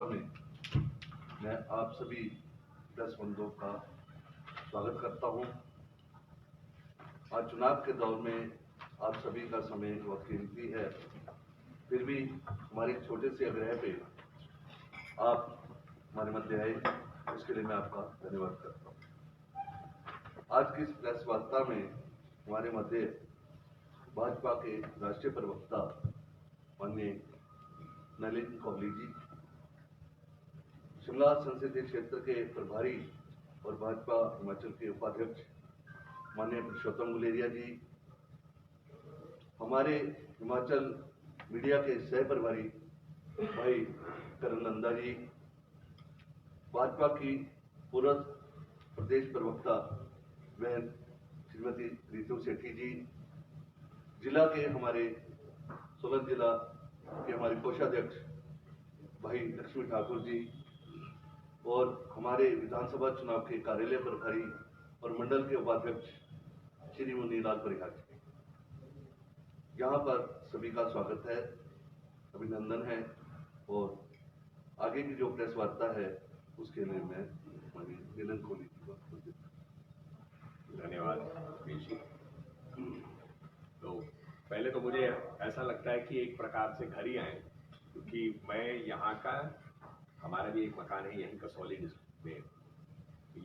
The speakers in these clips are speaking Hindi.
में मैं आप सभी प्रेस बंधुओं का स्वागत करता हूं। आज चुनाव के दौर में आप सभी का समय बहुत कीमती है, फिर भी हमारे छोटे से आग्रह पे आप हमारे मध्य आए, इसके लिए मैं आपका धन्यवाद करता हूं। आज की इस प्रेस वार्ता में हमारे मध्य भाजपा के राष्ट्रीय प्रवक्ता माननीय नलिन कोहली जी, शिमला संसदीय क्षेत्र के प्रभारी और भाजपा हिमाचल के उपाध्यक्ष माननीय पुरुषोत्तम गुलेरिया जी, हमारे हिमाचल मीडिया के सह प्रभारी भाई करण नंदा जी, भाजपा की पूर्व प्रदेश प्रवक्ता बहन श्रीमती रितु सेठी जी, जिला के हमारे सोलन जिला के हमारे कोषाध्यक्ष भाई लक्ष्मी ठाकुर जी और हमारे विधानसभा चुनाव के कार्यालय प्रभारी और मंडल के उपाध्यक्ष श्री मुनीलाल परिहार जी, यहाँ पर सभी का स्वागत है, अभिनंदन है। और आगे की जो प्रेस वार्ता है उसके लिए मैं नलिन कोहली जी को धन्यवाद रमेश जी। तो पहले तो मुझे ऐसा लगता है कि एक प्रकार से घर ही आए, क्योंकि मैं यहाँ का, हमारा भी एक मकान है यहीं कसौली में।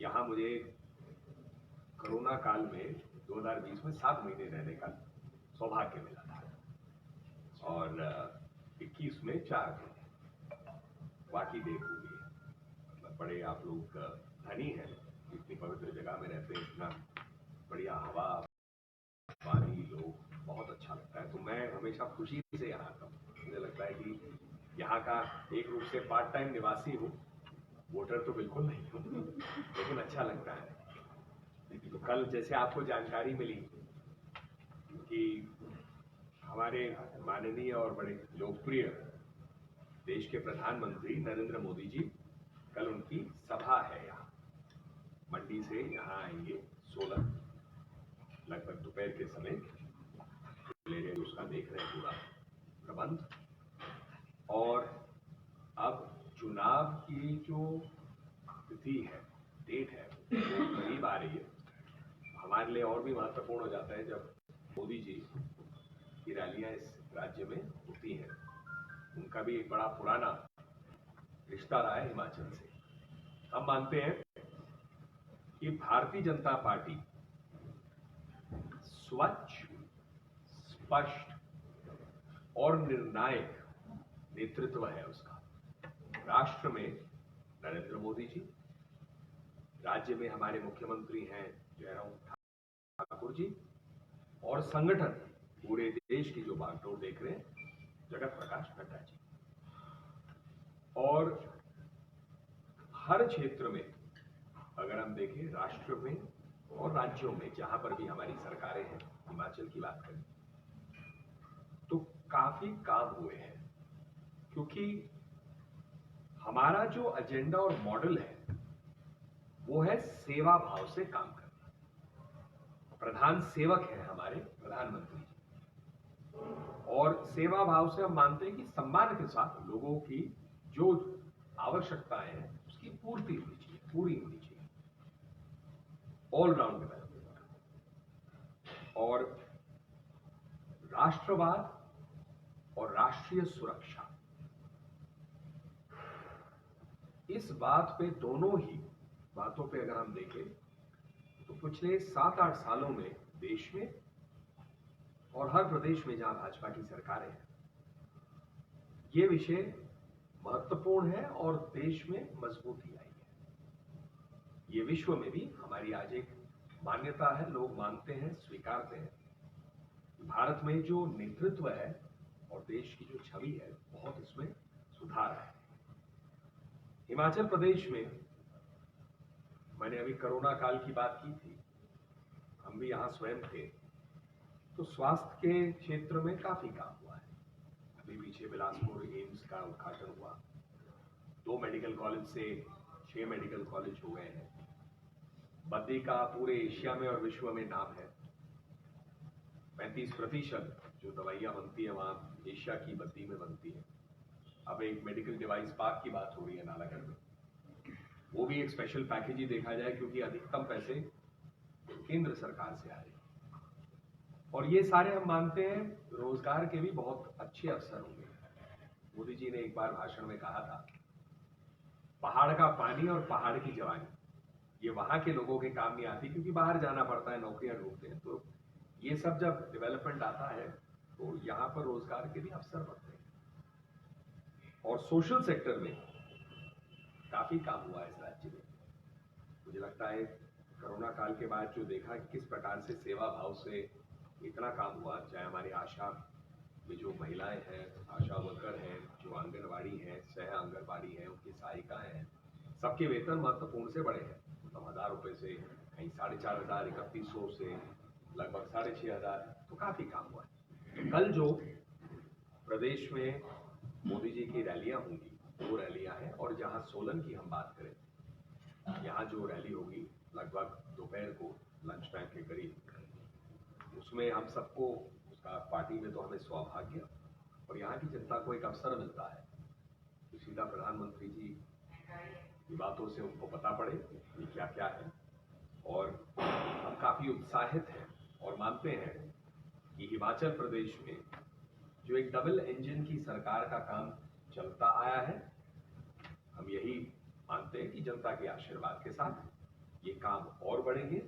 यहाँ मुझे कोरोना काल में 2020 में 7 महीने रहने का सौभाग्य मिला था और 21 में 4 महीने बाकी देख हुई है। मतलब बड़े आप लोग धनी हैं, इतनी पवित्र जगह में रहते हैं, इतना बढ़िया हवा पानी, लोग, बहुत अच्छा लगता है। तो मैं हमेशा खुशी से यहाँ आता हूँ। मुझे लगता है कि यहाँ का एक रूप से पार्ट टाइम निवासी हूँ, वोटर तो बिल्कुल नहीं हूँ, लेकिन अच्छा लगता है। तो कल जैसे आपको जानकारी मिली कि हमारे माननीय और बड़े लोकप्रिय देश के प्रधानमंत्री नरेंद्र मोदी जी, कल उनकी सभा है यहाँ, मंडी से यहाँ आएंगे सोलन, लगभग दोपहर के समय ले रहे, उसका देख रहे हैं पूरा प्रबंध। और अब चुनाव की जो तिथि है, डेट है, वो करीब आ रही है। हमारे लिए और भी महत्वपूर्ण हो जाता है जब मोदी जी की रैलियां इस राज्य में होती हैं। उनका भी एक बड़ा पुराना रिश्ता रहा है हिमाचल से। हम मानते हैं कि भारतीय जनता पार्टी स्वच्छ, स्पष्ट और निर्णायक नेतृत्व है उसका। राष्ट्र में नरेंद्र मोदी जी, राज्य में हमारे मुख्यमंत्री हैं जयराम ठाकुर जी, और संगठन पूरे देश की जो बागडोर देख रहे हैं जगत प्रकाश नड्डा जी। और हर क्षेत्र में अगर हम देखें, राष्ट्र में और राज्यों में जहां पर भी हमारी सरकारें हैं, हिमाचल की बात करें तो काफी काम हुए हैं, क्योंकि हमारा जो एजेंडा और मॉडल है वो है सेवा भाव से काम करना। प्रधान सेवक है हमारे प्रधानमंत्री जी, और सेवा भाव से हम मानते हैं कि सम्मान के साथ लोगों की जो आवश्यकताएं हैं उसकी पूर्ति होनी चाहिए, पूरी होनी चाहिए, ऑलराउंड डेवलपमेंट। और राष्ट्रवाद और राष्ट्रीय सुरक्षा, इस बात पे, दोनों ही बातों पे अगर हम देखें तो पिछले 7-8 सालों में देश में और हर प्रदेश में जहां भाजपा की सरकारें हैं, ये विषय महत्वपूर्ण है और देश में मजबूती आई है। ये विश्व में भी हमारी आज एक मान्यता है, लोग मानते हैं, स्वीकारते हैं। भारत में जो नेतृत्व है और देश की जो छवि है, बहुत इसमें सुधार है। हिमाचल प्रदेश में मैंने अभी कोरोना काल की बात की थी, हम भी यहाँ स्वयं थे, तो स्वास्थ्य के क्षेत्र में काफी काम हुआ है। अभी पीछे बिलासपुर एम्स का उद्घाटन हुआ, 2 मेडिकल कॉलेज से 6 मेडिकल कॉलेज हो गए हैं। बद्दी का पूरे एशिया में और विश्व में नाम है। 35% जो दवाइयां बनती है वहां एशिया की बद्दी में बनती है। अब एक मेडिकल डिवाइस पार्क की बात हो रही है नालागढ़ में, वो भी एक स्पेशल पैकेज ही देखा जाए क्योंकि अधिकतम पैसे केंद्र सरकार से आ रहे हैं। और ये सारे हम मानते हैं रोजगार के भी बहुत अच्छे अवसर होंगे। मोदी जी ने एक बार भाषण में कहा था, पहाड़ का पानी और पहाड़ की जवानी ये वहां के लोगों के काम नहीं आती क्योंकि बाहर जाना पड़ता है, नौकरियां ढूंढते हैं। तो ये सब जब डेवलपमेंट आता है तो यहाँ पर रोजगार के भी अवसर बढ़ते हैं। और सोशल सेक्टर में काफी काम हुआ है इस राज्य में। मुझे लगता है कोरोना काल के बाद जो देखा कि किस प्रकार से सेवा भाव से इतना काम हुआ, चाहे हमारी आशा में जो महिलाएं हैं, आशा वर्कर हैं, जो आंगनबाड़ी हैं, सह आंगनबाड़ी हैं, उनकी सहायिकाएं हैं, सबके वेतन महत्वपूर्ण से बढ़े हैं। मतलब 1000 रुपए से कहीं 4500, 3100 से लगभग 6500, तो काफी काम हुआ है। कल जो प्रदेश में मोदी जी की रैलियां होंगी, 2 रैलियां हैं, और जहां सोलन की हम बात करें, यहाँ जो रैली होगी लगभग दोपहर को लंच टाइम के करीब, उसमें हम सबको उसका पार्टी में तो हमें सौभाग्य और यहाँ की जनता को एक अवसर मिलता है कि सीधा प्रधानमंत्री जी की बातों से उनको पता पड़े कि क्या क्या है। और हम काफी उत्साहित हैं और मानते हैं कि हिमाचल प्रदेश में जो एक डबल इंजन की सरकार का काम चलता आया है, हम यही मानते हैं कि जनता के आशीर्वाद के साथ ये काम और बढ़ेंगे।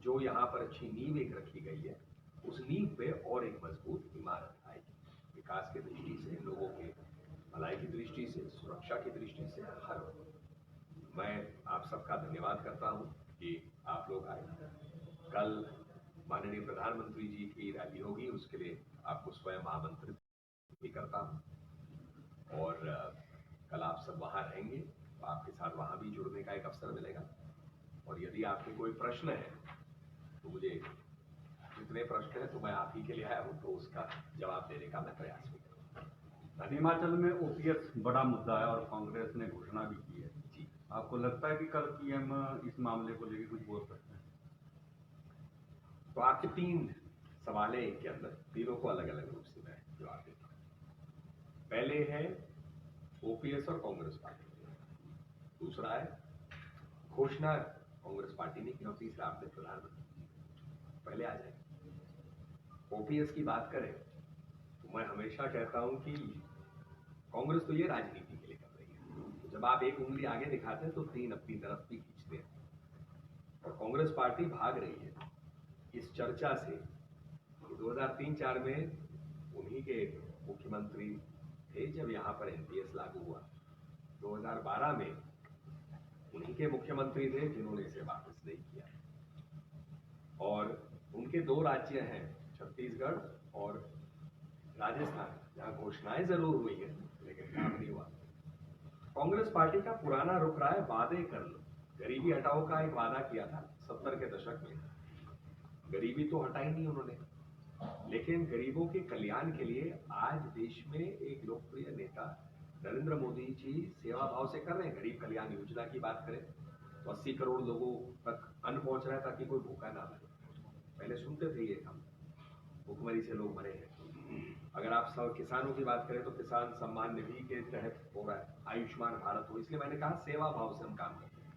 जो यहाँ पर अच्छी नींव एक रखी गई है, उस नींव पे और एक मजबूत इमारत आएगी। विकास की दृष्टि से, लोगों के भलाई की दृष्टि से, सुरक्षा की दृष्टि से, हर मैं आप सबका धन्यवाद करता हूँ कि आप लोग आए। कल माननीय प्रधानमंत्री जी की रैली होगी, उसके लिए आपको स्वयं आमंत्रित भी करता हूँ। और कल आप सब वहाँ रहेंगे तो आपके साथ वहाँ भी जुड़ने का एक अवसर मिलेगा। और यदि आपके कोई प्रश्न है तो मुझे, जितने प्रश्न है तो मैं आप ही के लिए आया हूँ, तो उसका जवाब देने का मैं प्रयास भी करूँगा। हिमाचल में ओपीएस बड़ा मुद्दा है और कांग्रेस ने घोषणा भी की है। जी, आपको लगता है कि कल पीएम इस मामले को लेकर कुछ बोल सकते हैं? तो आपके 3 सवाल है एक के अंदर, तीनों को अलग अलग रूप से मैं जवाब देता हूँ। पहले है ओपीएस और कांग्रेस पार्टी, दूसरा है घोषणा कांग्रेस पार्टी ने की, और तीसरा आपने प्रधानमंत्री। पहले आ जाए ओपीएस की बात करें तो मैं हमेशा कहता हूं कि कांग्रेस तो ये राजनीति के लिए कर रही है, तो जब आप एक उंगली आगे दिखाते हैं तो 3 अपनी तरफ भी खींचते हैं। और कांग्रेस पार्टी भाग रही है इस चर्चा से कि 2003-4 में उन्हीं के मुख्यमंत्री थे जब यहाँ पर एनपीएस लागू हुआ। 2012 में उन्हीं के मुख्यमंत्री थे जिन्होंने इसे वापस नहीं किया। और उनके 2 राज्य हैं, छत्तीसगढ़ और राजस्थान, जहां घोषणाएं जरूर हुई है लेकिन काम नहीं हुआ। कांग्रेस पार्टी का पुराना रुख रहा है वादे कर लो। गरीबी हटाओ का एक वादा किया था 70 के दशक में, गरीबी तो हटाई नहीं उन्होंने, लेकिन गरीबों के कल्याण के लिए आज देश में एक लोकप्रिय नेता नरेंद्र मोदी जी सेवा भाव से कर रहे हैं। गरीब कल्याण योजना की बात करें तो 80 करोड़ लोगों तक अन्न पहुंच रहा है ताकि कोई भूखा ना मरे। पहले सुनते थे ये हम, भूखमरी से लोग मरे हैं। अगर आप सब किसानों की बात करें तो किसान सम्मान निधि के तहत हो रहा है, आयुष्मान भारत हो। इसलिए मैंने कहा सेवा भाव से हम काम करते हैं।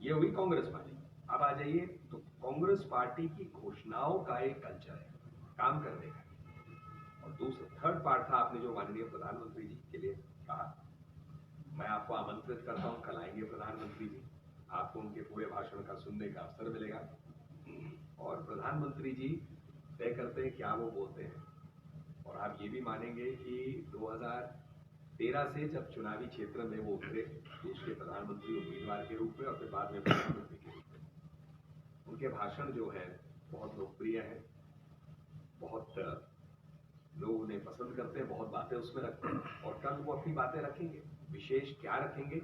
ये हुई कांग्रेस पार्टी। अब आ जाइए तो कांग्रेस पार्टी की घोषणाओं का एक कल्चर है काम करने का। और दूसरा थर्ड पार्ट था आपने जो माननीय प्रधानमंत्री जी के लिए कहा, मैं आपको आमंत्रित करता हूं, कल आएंगे प्रधानमंत्री जी, आपको उनके पूरे भाषण का सुनने का अवसर मिलेगा। और प्रधानमंत्री जी तय करते हैं क्या वो बोलते हैं। और आप ये भी मानेंगे कि 2013 से जब चुनावी क्षेत्र में वो उतरे देश के प्रधानमंत्री उम्मीदवार के रूप में और फिर बाद में प्रधानमंत्री के रूप में, उनके भाषण जो है बहुत लोकप्रिय है, बहुत लोग उन्हें पसंद करते हैं, बहुत बातें उसमें रखते हैं। और कल वो अपनी बातें रखेंगे, विशेष क्या रखेंगे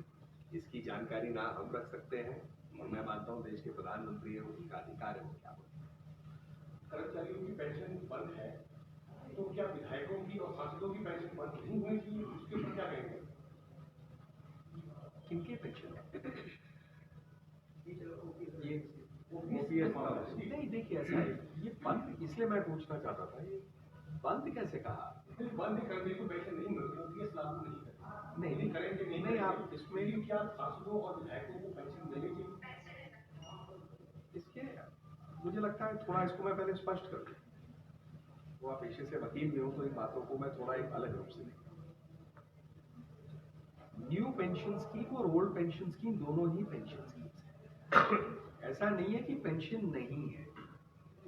इसकी जानकारी ना हम रख सकते हैं, और मैं मानता हूं देश के प्रधानमंत्री है, उनका अधिकार है वो क्या बोले। कर्मचारियों की पेंशन बंद है तो क्या विधायकों की और सांसदों की पेंशन बंद नहीं होगी, उसके ऊपर क्या कहेंगे? किनके पेंशन ये ओपीएस नहीं, देखिए ऐसा है, ये बंद इसलिए मैं पूछना चाहता था, ये बंद कैसे कहा? बंद कर दी तो पेंशन नहीं मिलती, ओपीएस लागू नहीं करती। नहीं, यदि करेंगे नहीं नहीं, आप करेंगे, इसमें- लेकिन क्या सांसदों और विधायकों को पेंशन मिलनी चाहिए? इसके मुझे लगता है थोड़ा इसको मैं पहले स्पष्ट कर दूं। वो आप पेशे से वकील भी हूं तो इन बातों को मैं थोड़ा एक अलग रूप से देखता हूं। न्यू पेंशन स्कीम और ओल्ड पेंशन स्कीम दोनों ही पेंशन स्कीम्स हैं। ऐसा नहीं है कि पेंशन नहीं है।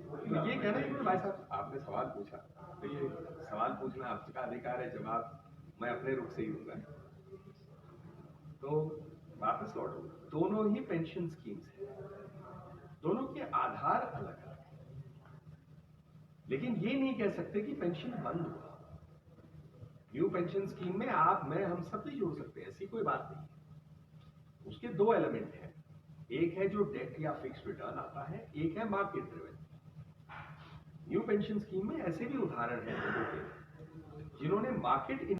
तो ये कहना है कि भाई साहब आपने सवाल पूछा, तो ये सवाल पूछना आपका अधिकार है, जवाब मैं अपने रुख से ही दूंगा। तो वापस लौटो, दोनों ही पेंशन स्कीम्स हैं, दोनों के आधार अलग अलग हैं, लेकिन ये नहीं कह सकते कि पेंशन बंद हुआ। न्यू पेंशन स्कीम में आप, मैं, हम सब नहीं जुड़ सकते, ऐसी कोई बात नहीं है। उसके दो एलिमेंट हैं, एक है जो डेट या फिक्स रिटर्न आता है, एक है market driven. New pension scheme में ऐसे भी उदाहरण हैं लोगों के जिन्होंने मार्केट